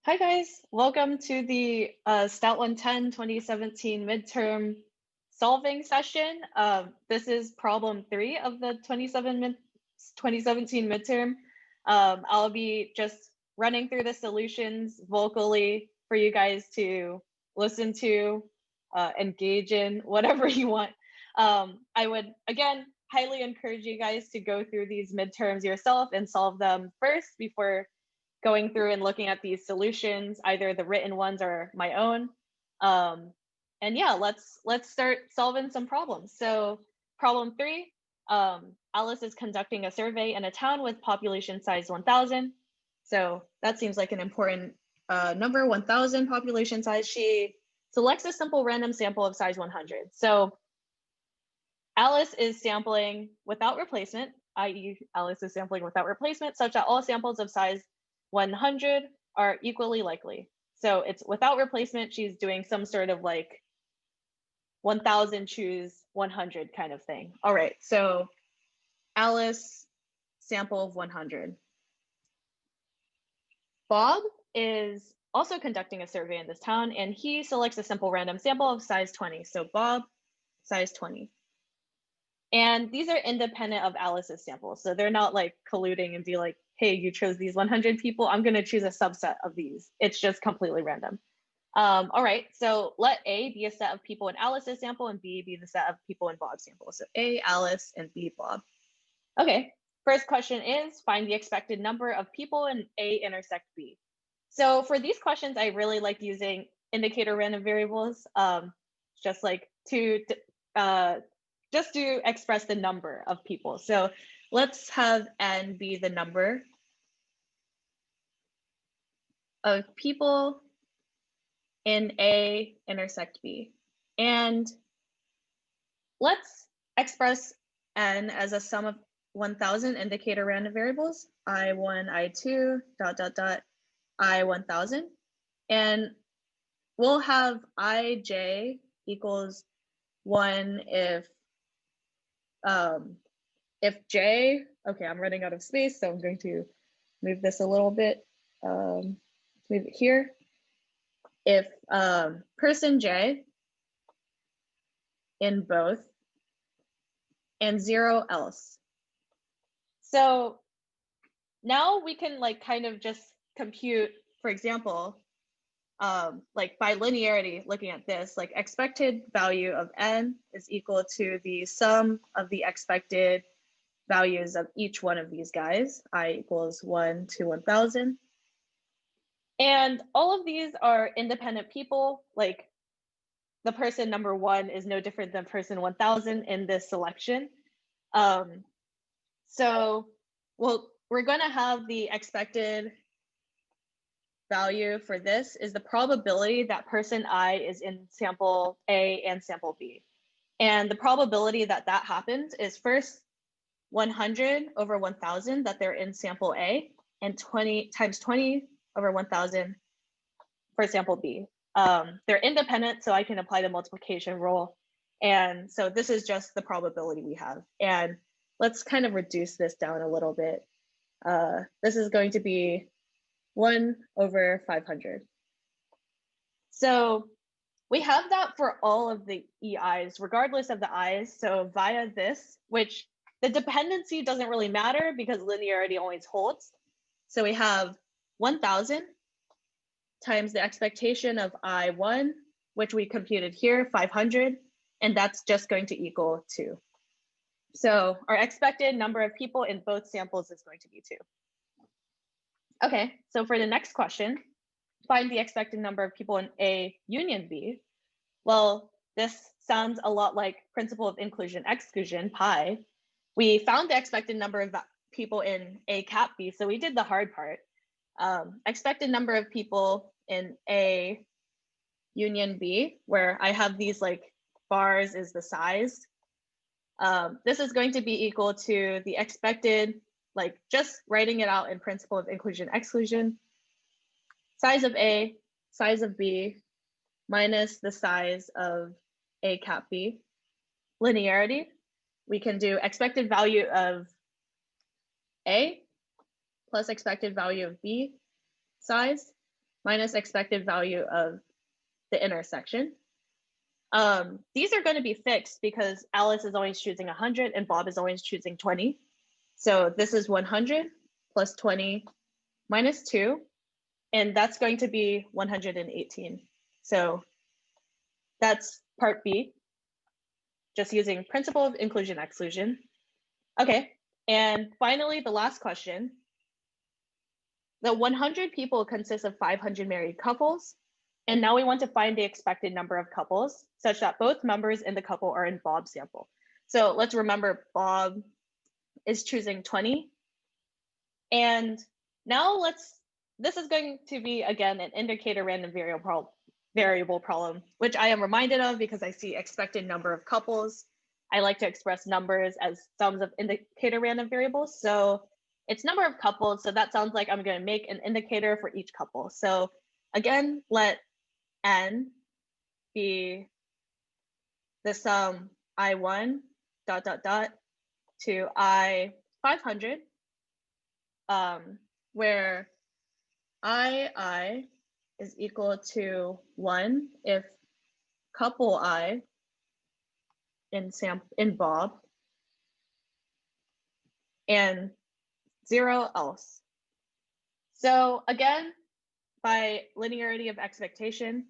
Hi guys, welcome to the Stat 110 2017 midterm solving session. This is problem 3 of the 2017 midterm. I'll be just running through the solutions vocally for you guys to listen to, engage in, whatever you want. I would, again, highly encourage you guys to go through these midterms yourself and solve them first before going through and looking at these solutions, either the written ones or my own. And yeah, let's start solving some problems. So problem 3, Alice is conducting a survey in a town with population size 1,000. So that seems like an important number, 1,000 population size. She selects a simple random sample of size 100. So Alice is sampling without replacement, i.e. Alice is sampling without replacement, such that all samples of size 100 are equally likely. So it's without replacement, she's doing some sort of like 1,000 choose 100 kind of thing. All right, so Alice, sample of 100. Bob is also conducting a survey in this town, and he selects a simple random sample of size 20. So Bob, size 20. And these are independent of Alice's samples. So they're not like colluding and be like, hey, you chose these 100 people, I'm going to choose a subset of these. It's just completely random. All right, so let A be a set of people in Alice's sample and B be the set of people in Bob's sample. So A, Alice, and B, Bob. Okay, first question is find the expected number of people in A intersect B. So for these questions, I really like using indicator random variables, just like to express the number of people. So let's have n be the number of people in A intersect B. And let's express n as a sum of 1,000 indicator random variables, I1, I2, ... I1000. And we'll have ij equals 1 if j, okay, I'm running out of space, so I'm going to move this a little bit, move it here. If person j in both and 0 else. So now we can like kind of just compute, for example, like by linearity, looking at this, like expected value of n is equal to the sum of the expected values of each one of these guys, I equals 1 to 1,000. And all of these are independent people, like the person number 1 is no different than person 1,000 in this selection. So, well, we're going to have the expected value for this is the probability that person I is in sample A and sample B. And the probability that that happens is first 100 over 1,000 that they're in sample A, and 20 times 20 over 1,000 for sample B. They're independent, so I can apply the multiplication rule. And so this is just the probability we have. And let's kind of reduce this down a little bit. This is going to be 1 over 500. So we have that for all of the EIs, regardless of the I's. So via this, which the dependency doesn't really matter because linearity always holds. So we have 1,000 times the expectation of I1, which we computed here, 500, and that's just going to equal 2. So our expected number of people in both samples is going to be 2. Okay, so for the next question, find the expected number of people in A union B. Well, this sounds a lot like principle of inclusion-exclusion, pi. We found the expected number of people in A cap B, so we did the hard part. Expected number of people in A union B, where I have these like bars is the size. This is going to be equal to the expected, like just writing it out in principle of inclusion-exclusion, size of A, size of B, minus the size of A cap B. Linearity, we can do expected value of A plus expected value of B size minus expected value of the intersection. These are going to be fixed because Alice is always choosing 100 and Bob is always choosing 20. So this is 100 plus 20 minus 2, and that's going to be 118. So that's part B, just using principle of inclusion exclusion. Okay, and finally, the last question. The 100 people consists of 500 married couples, and now we want to find the expected number of couples such that both members in the couple are in Bob's sample. So let's remember Bob is choosing 20. And now this is going to be, again, an indicator random variable problem, which I am reminded of because I see expected number of couples. I like to express numbers as sums of indicator random variables. So it's number of couples. So that sounds like I'm going to make an indicator for each couple. So again, let n be the sum I1 ... to I500, where I is equal to 1 if couple I in Bob and 0 else. So again, by linearity of expectation,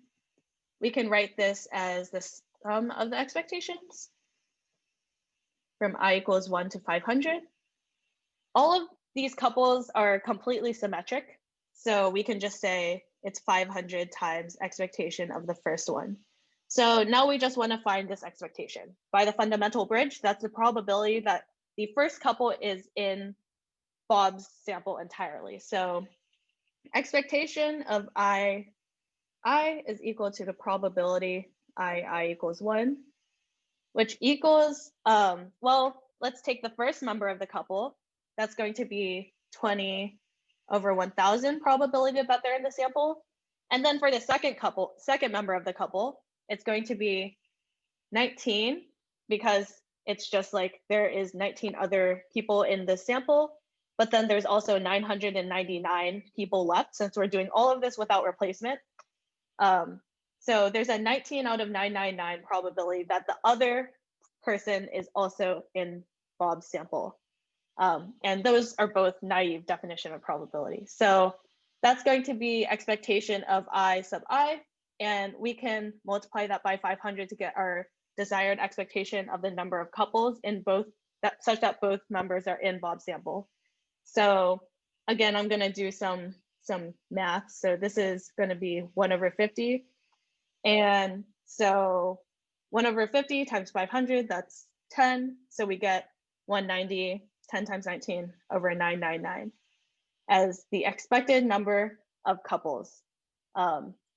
we can write this as the sum of the expectations from I equals 1 to 500. All of these couples are completely symmetric. So we can just say it's 500 times expectation of the first one. So now we just want to find this expectation. By the fundamental bridge, that's the probability that the first couple is in Bob's sample entirely. So expectation of I is equal to the probability I equals 1, which equals, well, let's take the first member of the couple. That's going to be 20 over 1,000 probability that they're in the sample. And then for the second member of the couple, it's going to be 19 because it's just like there is 19 other people in the sample, but then there's also 999 people left since we're doing all of this without replacement. So there's a 19 out of 999 probability that the other person is also in Bob's sample. And those are both naive definition of probability. So that's going to be expectation of I sub I, and we can multiply that by 500 to get our desired expectation of the number of couples in both, such that both members are in Bob's sample. So again, I'm going to do some math. So this is going to be 1 over 50. And so 1 over 50 times 500, that's 10. So we get 190, 10 times 19 over 999 as the expected number of couples,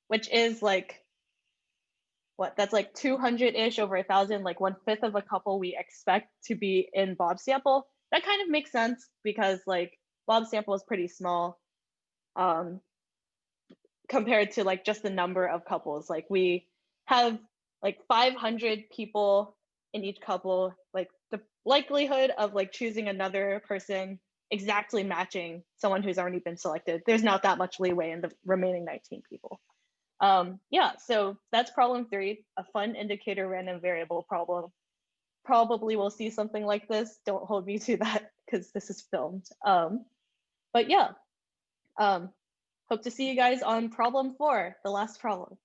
which is like, what, that's like 200-ish over 1,000, like 1/5 of a couple we expect to be in Bob's sample. That kind of makes sense because like Bob's sample is pretty small compared to like just the number of couples. Like we have like 500 people in each couple, like the likelihood of like choosing another person exactly matching someone who's already been selected, there's not that much leeway in the remaining 19 people. Yeah, so that's problem 3, a fun indicator random variable problem. Probably we'll see something like this. Don't hold me to that because this is filmed. But yeah, hope to see you guys on problem 4, the last problem.